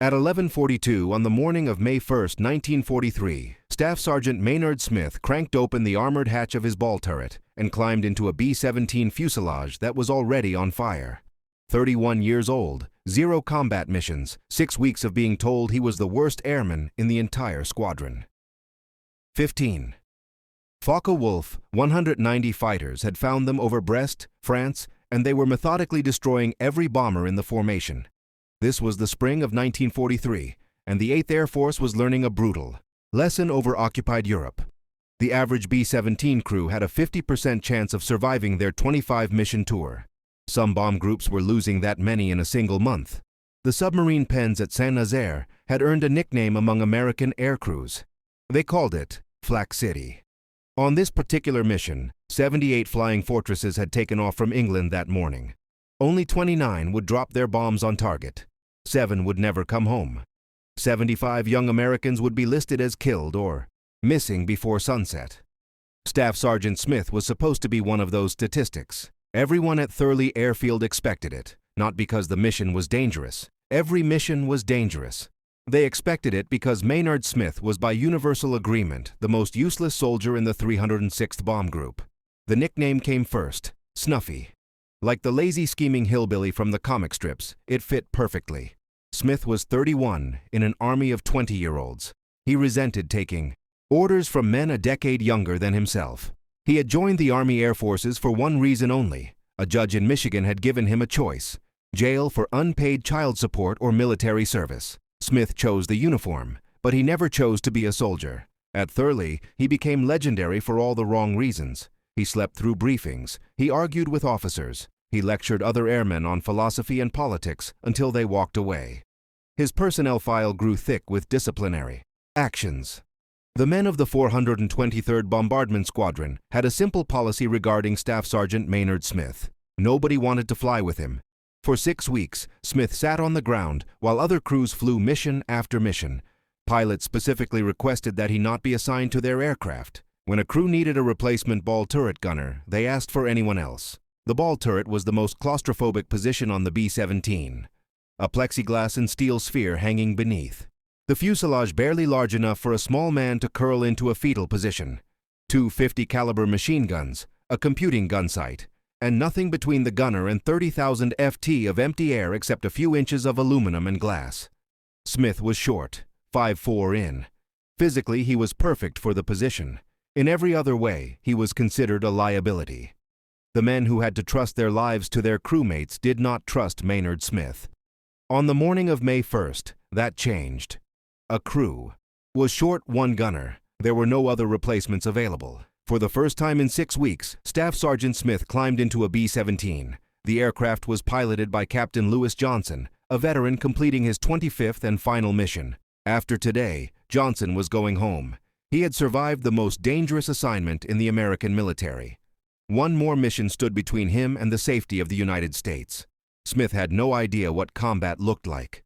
At 11:42 on the morning of May 1, 1943, Staff Sergeant Maynard Smith cranked open the armored hatch of his ball turret and climbed into a B-17 fuselage that was already on fire. 31 years old, 0 combat missions, 6 weeks of being told he was the worst airman in the entire squadron. 15. Focke-Wulf 190 fighters had found them over Brest, France, and they were methodically destroying every bomber in the formation. This was the spring of 1943, and the 8th Air Force was learning a brutal lesson over occupied Europe. The average B-17 crew had a 50% chance of surviving their 25-mission tour. Some bomb groups were losing that many in a single month. The submarine pens at Saint-Nazaire had earned a nickname among American air crews. They called it Flak City. On this particular mission, 78 flying fortresses had taken off from England that morning. Only 29 would drop their bombs on target. 7 would never come home. 75 young Americans would be listed as killed or missing before sunset. Staff Sergeant Smith was supposed to be one of those statistics. Everyone at Thurley Airfield expected it, not because the mission was dangerous. Every mission was dangerous. They expected it because Maynard Smith was by universal agreement the most useless soldier in the 306th Bomb Group. The nickname came first, Snuffy. Like the lazy scheming hillbilly from the comic strips, it fit perfectly. Smith was 31 in an army of 20-year-olds. He resented taking orders from men a decade younger than himself. He had joined the Army Air Forces for one reason only. A judge in Michigan had given him a choice: jail for unpaid child support or military service. Smith chose the uniform, but he never chose to be a soldier. At Thurley, he became legendary for all the wrong reasons. He slept through briefings, he argued with officers, he lectured other airmen on philosophy and politics until they walked away. His personnel file grew thick with disciplinary actions. The men of the 423rd Bombardment Squadron had a simple policy regarding Staff Sergeant Maynard Smith. Nobody wanted to fly with him. For 6 weeks, Smith sat on the ground while other crews flew mission after mission. Pilots specifically requested that he not be assigned to their aircraft. When a crew needed a replacement ball turret gunner, they asked for anyone else. The ball turret was the most claustrophobic position on the B-17. A plexiglass and steel sphere hanging beneath. The fuselage barely large enough for a small man to curl into a fetal position. 2 50 caliber machine guns, a computing gun sight, and nothing between the gunner and 30,000 FT of empty air except a few inches of aluminum and glass. Smith was short, 5'4" in. Physically, he was perfect for the position. In every other way, he was considered a liability. The men who had to trust their lives to their crewmates did not trust Maynard Smith. On the morning of May 1st, that changed. A crew was short 1 gunner. There were no other replacements available. For the first time in 6 weeks, Staff Sergeant Smith climbed into a B-17. The aircraft was piloted by Captain Lewis Johnson, a veteran completing his 25th and final mission. After today, Johnson was going home. He had survived the most dangerous assignment in the American military. One more mission stood between him and the safety of the United States. Smith had no idea what combat looked like.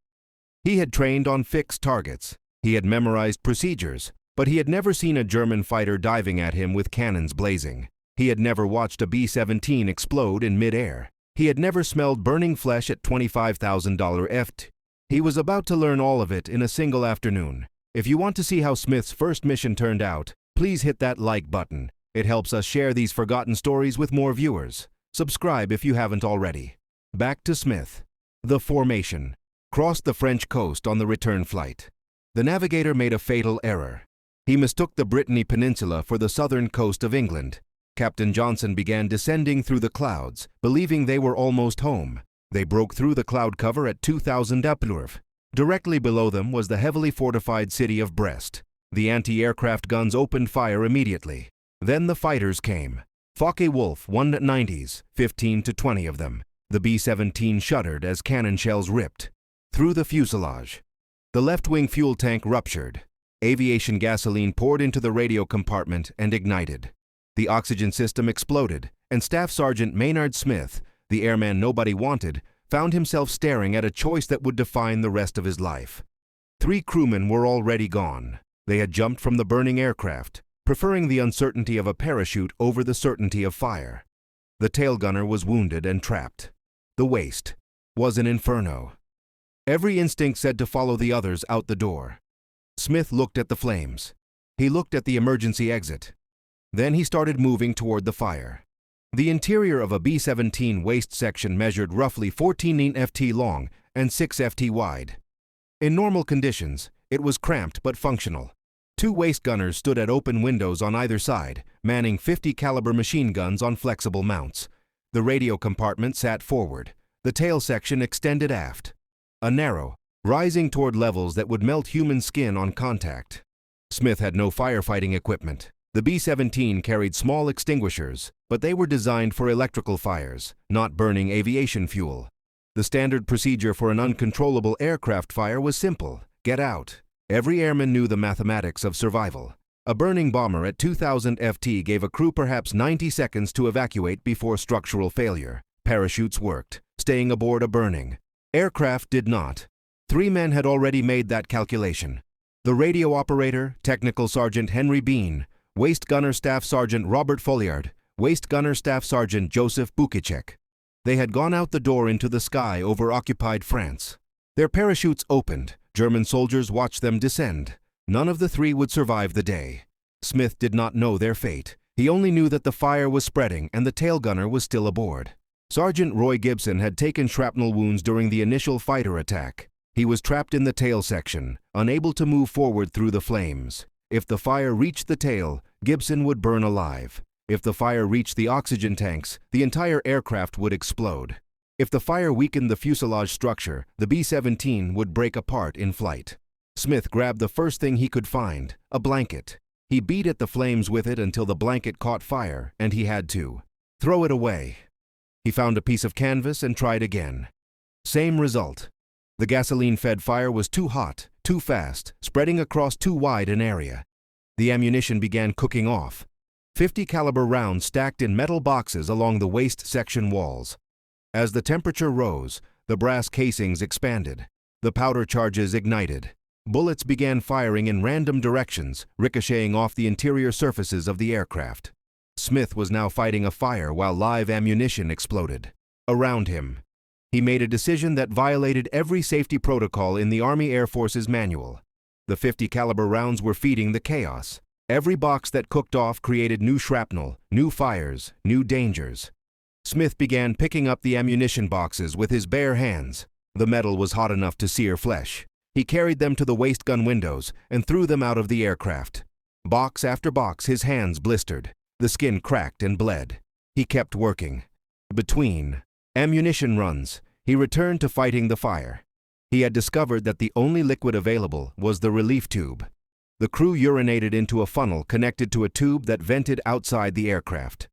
He had trained on fixed targets. He had memorized procedures, but he had never seen a German fighter diving at him with cannons blazing. He had never watched a B-17 explode in mid-air. He had never smelled burning flesh at $25,000 FT. He was about to learn all of it in a single afternoon. If you want to see how Smith's first mission turned out, please hit that like button. It helps us share these forgotten stories with more viewers. Subscribe if you haven't already. Back to Smith. The formation crossed the French coast on the return flight. The navigator made a fatal error. He mistook the Brittany Peninsula for the southern coast of England. Captain Johnson began descending through the clouds, believing they were almost home. They broke through the cloud cover at 2,000 unpopular. Directly below them was the heavily fortified city of Brest. The anti-aircraft guns opened fire immediately. Then the fighters came. Focke-Wulf 190s, 15 to 20 of them. The B-17 shuddered as cannon shells ripped through the fuselage. The left-wing fuel tank ruptured. Aviation gasoline poured into the radio compartment and ignited. The oxygen system exploded, and Staff Sergeant Maynard Smith, the airman nobody wanted, found himself staring at a choice that would define the rest of his life. 3 crewmen were already gone. They had jumped from the burning aircraft, preferring the uncertainty of a parachute over the certainty of fire. The tail gunner was wounded and trapped. The waist was an inferno. Every instinct said to follow the others out the door. Smith looked at the flames. He looked at the emergency exit. Then he started moving toward the fire. The interior of a B-17 waist section measured roughly 14 ft long and 6 ft wide. In normal conditions, it was cramped but functional. 2 waist gunners stood at open windows on either side, manning 50 caliber machine guns on flexible mounts. The radio compartment sat forward. The tail section extended aft. A narrow, rising toward levels that would melt human skin on contact. Smith had no firefighting equipment. The B-17 carried small extinguishers, but they were designed for electrical fires, not burning aviation fuel. The standard procedure for an uncontrollable aircraft fire was simple: get out. Every airman knew the mathematics of survival. A burning bomber at 2,000 ft gave a crew perhaps 90 seconds to evacuate before structural failure. Parachutes worked, staying aboard a burning. Aircraft did not. 3 men had already made that calculation. The radio operator, Technical Sergeant Henry Bean, Waist Gunner Staff Sergeant Robert Folliard, Waist Gunner Staff Sergeant Joseph Bukicek. They had gone out the door into the sky over occupied France. Their parachutes opened. German soldiers watched them descend. None of the 3 would survive the day. Smith did not know their fate. He only knew that the fire was spreading and the tail gunner was still aboard. Sergeant Roy Gibson had taken shrapnel wounds during the initial fighter attack. He was trapped in the tail section, unable to move forward through the flames. If the fire reached the tail, Gibson would burn alive. If the fire reached the oxygen tanks, the entire aircraft would explode. If the fire weakened the fuselage structure, the B-17 would break apart in flight. Smith grabbed the first thing he could find, a blanket. He beat at the flames with it until the blanket caught fire, and he had to throw it away. He found a piece of canvas and tried again. Same result. The gasoline-fed fire was too hot, too fast, spreading across too wide an area. The ammunition began cooking off. 50 caliber rounds stacked in metal boxes along the waist section walls. As the temperature rose, the brass casings expanded. The powder charges ignited. Bullets began firing in random directions, ricocheting off the interior surfaces of the aircraft. Smith was now fighting a fire while live ammunition exploded. Around him, he made a decision that violated every safety protocol in the Army Air Force's manual. The 50 caliber rounds were feeding the chaos. Every box that cooked off created new shrapnel, new fires, new dangers. Smith began picking up the ammunition boxes with his bare hands. The metal was hot enough to sear flesh. He carried them to the waist gun windows and threw them out of the aircraft. Box after box, his hands blistered. The skin cracked and bled. He kept working. Between ammunition runs, he returned to fighting the fire. He had discovered that the only liquid available was the relief tube. The crew urinated into a funnel connected to a tube that vented outside the aircraft.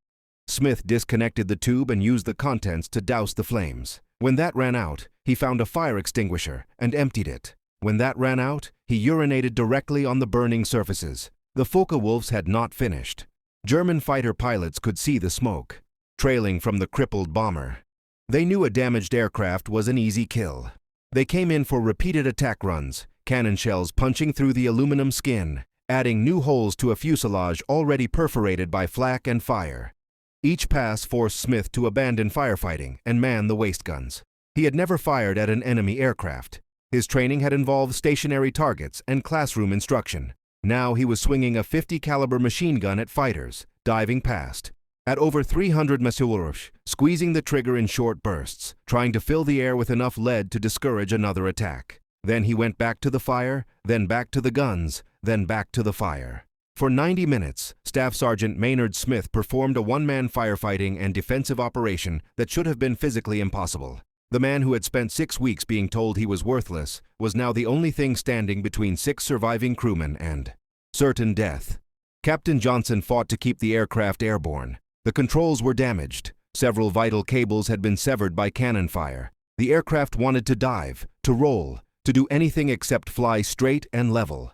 Smith disconnected the tube and used the contents to douse the flames. When that ran out, he found a fire extinguisher and emptied it. When that ran out, he urinated directly on the burning surfaces. The Focke-Wulfs had not finished. German fighter pilots could see the smoke, trailing from the crippled bomber. They knew a damaged aircraft was an easy kill. They came in for repeated attack runs, cannon shells punching through the aluminum skin, adding new holes to a fuselage already perforated by flak and fire. Each pass forced Smith to abandon firefighting and man the waist guns. He had never fired at an enemy aircraft. His training had involved stationary targets and classroom instruction. Now he was swinging a 50 caliber machine gun at fighters, diving past. At over 300 mph, squeezing the trigger in short bursts, trying to fill the air with enough lead to discourage another attack. Then he went back to the fire, then back to the guns, then back to the fire. For 90 minutes, Staff Sergeant Maynard Smith performed a one-man firefighting and defensive operation that should have been physically impossible. The man who had spent 6 weeks being told he was worthless was now the only thing standing between 6 surviving crewmen and certain death. Captain Johnson fought to keep the aircraft airborne. The controls were damaged. Several vital cables had been severed by cannon fire. The aircraft wanted to dive, to roll, to do anything except fly straight and level.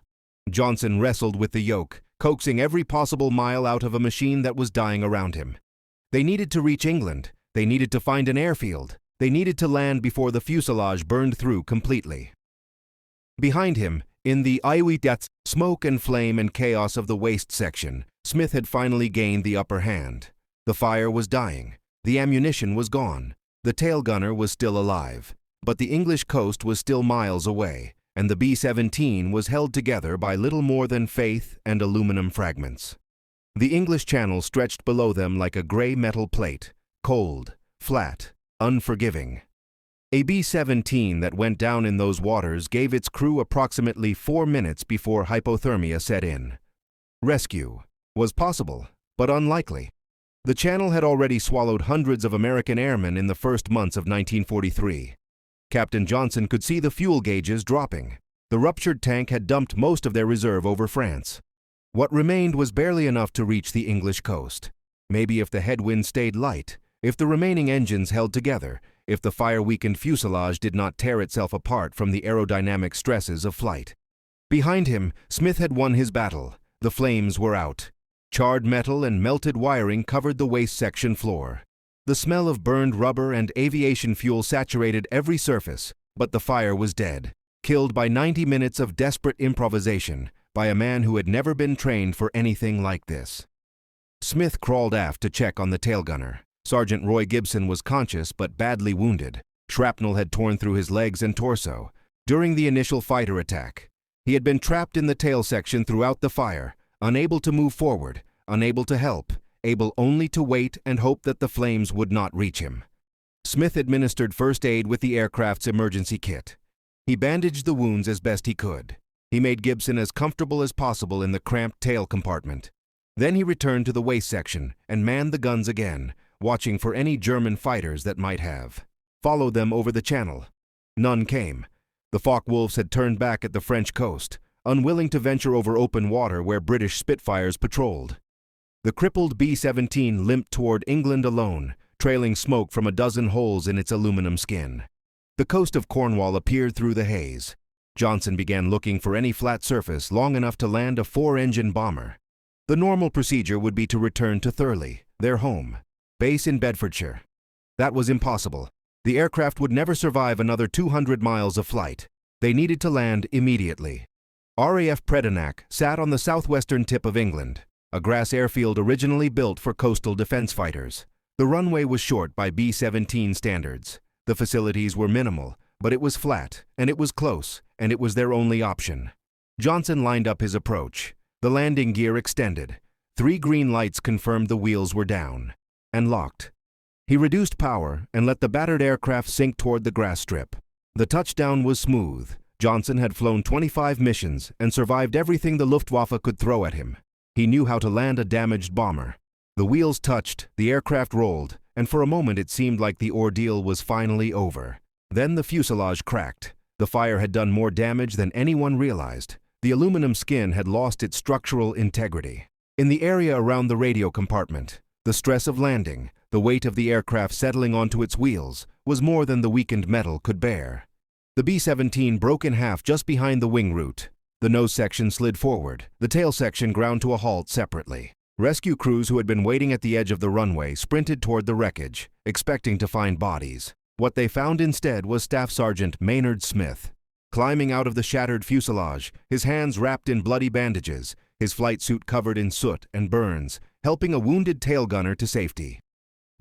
Johnson wrestled with the yoke, coaxing every possible mile out of a machine that was dying around him. They needed to reach England. They needed to find an airfield. They needed to land before the fuselage burned through completely. Behind him, in the death, smoke and flame and chaos of the waist section, Smith had finally gained the upper hand. The fire was dying. The ammunition was gone. The tail gunner was still alive. But the English coast was still miles away, and the B-17 was held together by little more than faith and aluminum fragments. The English Channel stretched below them like a gray metal plate, cold, flat, unforgiving. A B-17 that went down in those waters gave its crew approximately 4 minutes before hypothermia set in. Rescue was possible, but unlikely. The Channel had already swallowed hundreds of American airmen in the first months of 1943. Captain Johnson could see the fuel gauges dropping. The ruptured tank had dumped most of their reserve over France. What remained was barely enough to reach the English coast. Maybe if the headwind stayed light, if the remaining engines held together, if the fire-weakened fuselage did not tear itself apart from the aerodynamic stresses of flight. Behind him, Smith had won his battle. The flames were out. Charred metal and melted wiring covered the waist section floor. The smell of burned rubber and aviation fuel saturated every surface, but the fire was dead, killed by 90 minutes of desperate improvisation by a man who had never been trained for anything like this. Smith crawled aft to check on the tail gunner. Sergeant Roy Gibson was conscious but badly wounded. Shrapnel had torn through his legs and torso. During the initial fighter attack, he had been trapped in the tail section throughout the fire, unable to move forward, unable to help, able only to wait and hope that the flames would not reach him. Smith administered first aid with the aircraft's emergency kit. He bandaged the wounds as best he could. He made Gibson as comfortable as possible in the cramped tail compartment. Then he returned to the waist section and manned the guns again, watching for any German fighters that might have followed them over the Channel. None came. The Focke-Wulfs had turned back at the French coast, unwilling to venture over open water where British Spitfires patrolled. The crippled B-17 limped toward England alone, trailing smoke from a dozen holes in its aluminum skin. The coast of Cornwall appeared through the haze. Johnson began looking for any flat surface long enough to land a 4-engine bomber. The normal procedure would be to return to Thurley, their home base in Bedfordshire. That was impossible. The aircraft would never survive another 200 miles of flight. They needed to land immediately. RAF Predenac sat on the southwestern tip of England, a grass airfield originally built for coastal defense fighters. The runway was short by B-17 standards. The facilities were minimal, but it was flat, and it was close, and it was their only option. Johnson lined up his approach. The landing gear extended. 3 green lights confirmed the wheels were down and locked. He reduced power and let the battered aircraft sink toward the grass strip. The touchdown was smooth. Johnson had flown 25 missions and survived everything the Luftwaffe could throw at him. He knew how to land a damaged bomber. The wheels touched, the aircraft rolled, and for a moment it seemed like the ordeal was finally over. Then the fuselage cracked. The fire had done more damage than anyone realized. The aluminum skin had lost its structural integrity. In the area around the radio compartment, the stress of landing, the weight of the aircraft settling onto its wheels, was more than the weakened metal could bear. The B-17 broke in half just behind the wing root. The nose section slid forward. The tail section ground to a halt separately. Rescue crews who had been waiting at the edge of the runway sprinted toward the wreckage, expecting to find bodies. What they found instead was Staff Sergeant Maynard Smith, climbing out of the shattered fuselage, his hands wrapped in bloody bandages, his flight suit covered in soot and burns, helping a wounded tail gunner to safety.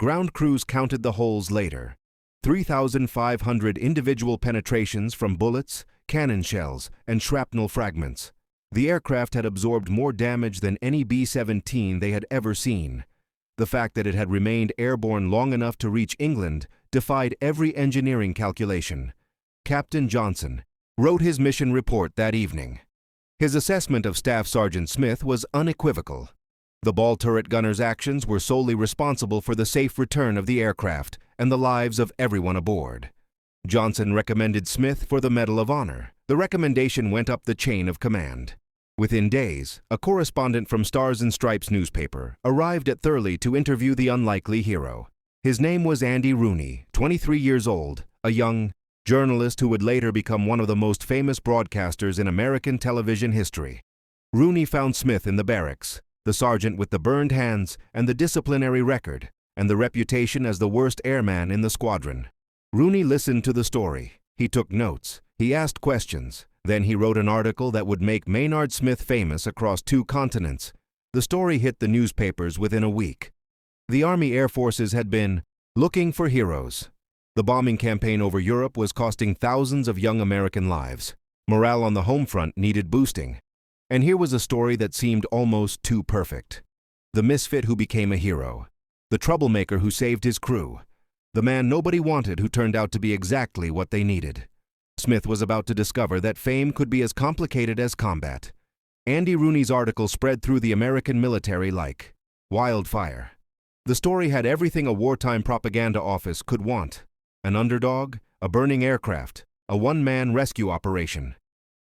Ground crews counted the holes later. 3,500 individual penetrations from bullets, cannon shells, and shrapnel fragments. The aircraft had absorbed more damage than any B-17 they had ever seen. The fact that it had remained airborne long enough to reach England defied every engineering calculation. Captain Johnson wrote his mission report that evening. His assessment of Staff Sergeant Smith was unequivocal. The ball turret gunner's actions were solely responsible for the safe return of the aircraft and the lives of everyone aboard. Johnson recommended Smith for the Medal of Honor. The recommendation went up the chain of command. Within days, a correspondent from Stars and Stripes newspaper arrived at Thurley to interview the unlikely hero. His name was Andy Rooney, 23 years old, a young journalist who would later become one of the most famous broadcasters in American television history. Rooney found Smith in the barracks, the sergeant with the burned hands and the disciplinary record, and the reputation as the worst airman in the squadron. Rooney listened to the story. He took notes. He asked questions. Then he wrote an article that would make Maynard Smith famous across 2 continents. The story hit the newspapers within a week. The Army Air Forces had been looking for heroes. The bombing campaign over Europe was costing thousands of young American lives. Morale on the home front needed boosting. And here was a story that seemed almost too perfect. The misfit who became a hero. The troublemaker who saved his crew. The man nobody wanted who turned out to be exactly what they needed. Smith was about to discover that fame could be as complicated as combat. Andy Rooney's article spread through the American military like wildfire. The story had everything a wartime propaganda office could want. An underdog, a burning aircraft, a one-man rescue operation.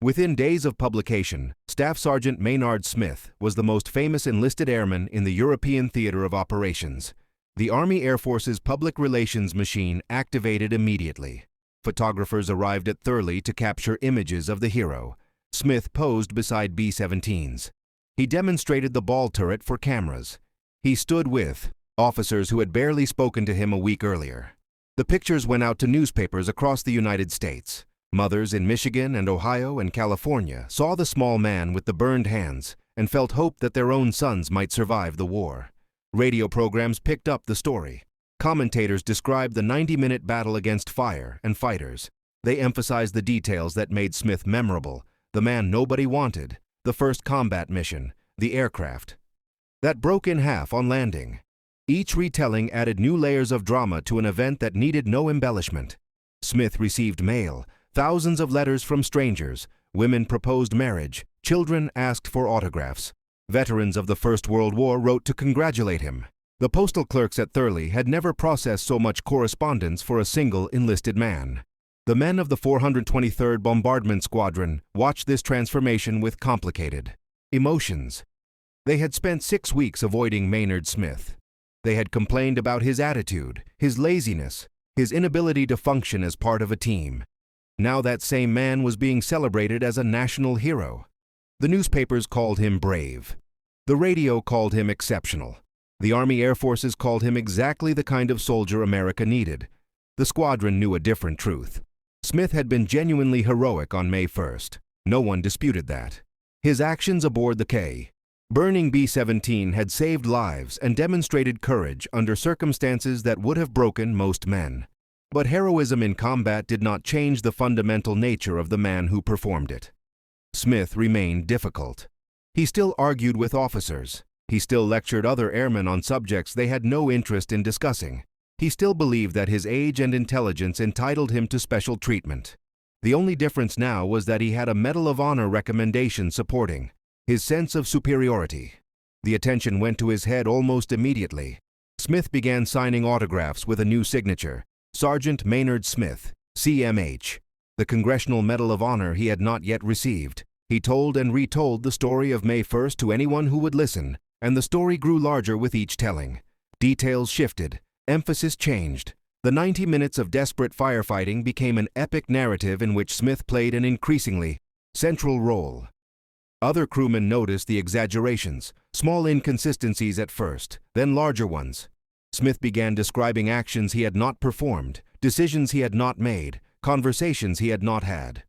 Within days of publication, Staff Sergeant Maynard Smith was the most famous enlisted airman in the European theater of operations. The Army Air Force's public relations machine activated immediately. Photographers arrived at Thurley to capture images of the hero. Smith posed beside B-17s. He demonstrated the ball turret for cameras. He stood with officers who had barely spoken to him a week earlier. The pictures went out to newspapers across the United States. Mothers in Michigan and Ohio and California saw the small man with the burned hands and felt hope that their own sons might survive the war. Radio programs picked up the story. Commentators described the 90-minute battle against fire and fighters. They emphasized the details that made Smith memorable, the man nobody wanted, the first combat mission, the aircraft that broke in half on landing. Each retelling added new layers of drama to an event that needed no embellishment. Smith received mail, thousands of letters from strangers, women proposed marriage, children asked for autographs. Veterans of the First World War wrote to congratulate him. The postal clerks at Thurley had never processed so much correspondence for a single enlisted man. The men of the 423rd Bombardment Squadron watched this transformation with complicated emotions. They had spent 6 weeks avoiding Maynard Smith. They had complained about his attitude, his laziness, his inability to function as part of a team. Now that same man was being celebrated as a national hero. The newspapers called him brave. The radio called him exceptional. The Army Air Forces called him exactly the kind of soldier America needed. The squadron knew a different truth. Smith had been genuinely heroic on May 1st. No one disputed that. His actions aboard the K, burning B-17 had saved lives and demonstrated courage under circumstances that would have broken most men. But heroism in combat did not change the fundamental nature of the man who performed it. Smith remained difficult. He still argued with officers. He still lectured other airmen on subjects they had no interest in discussing. He still believed that his age and intelligence entitled him to special treatment. The only difference now was that he had a Medal of Honor recommendation supporting his sense of superiority. The attention went to his head almost immediately. Smith began signing autographs with a new signature, Sergeant Maynard Smith, CMH, the Congressional Medal of Honor he had not yet received. He told and retold the story of May 1st to anyone who would listen, and the story grew larger with each telling. Details shifted, emphasis changed. The 90 minutes of desperate firefighting became an epic narrative in which Smith played an increasingly central role. Other crewmen noticed the exaggerations, small inconsistencies at first, then larger ones. Smith began describing actions he had not performed, decisions he had not made, conversations he had not had.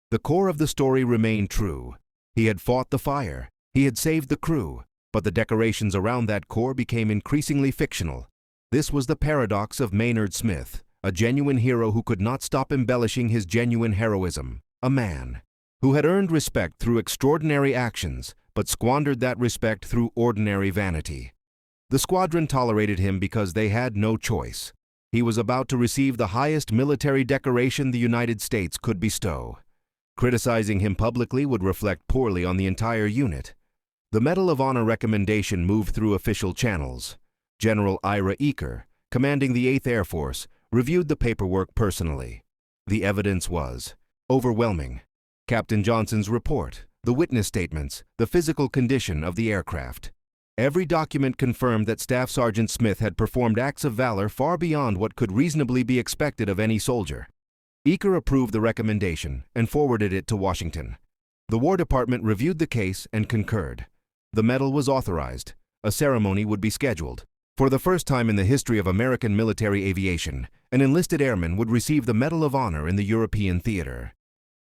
The core of the story remained true. He had fought the fire. He had saved the crew. But the decorations around that core became increasingly fictional. This was the paradox of Maynard Smith, a genuine hero who could not stop embellishing his genuine heroism, a man who had earned respect through extraordinary actions, but squandered that respect through ordinary vanity. The squadron tolerated him because they had no choice. He was about to receive the highest military decoration the United States could bestow. Criticizing him publicly would reflect poorly on the entire unit. The Medal of Honor recommendation moved through official channels. General Ira Eaker, commanding the 8th Air Force, reviewed the paperwork personally. The evidence was overwhelming. Captain Johnson's report, the witness statements, the physical condition of the aircraft. Every document confirmed that Staff Sergeant Smith had performed acts of valor far beyond what could reasonably be expected of any soldier. Eaker approved the recommendation and forwarded it to Washington. The War Department reviewed the case and concurred. The medal was authorized. A ceremony would be scheduled. For the first time in the history of American military aviation, an enlisted airman would receive the Medal of Honor in the European theater.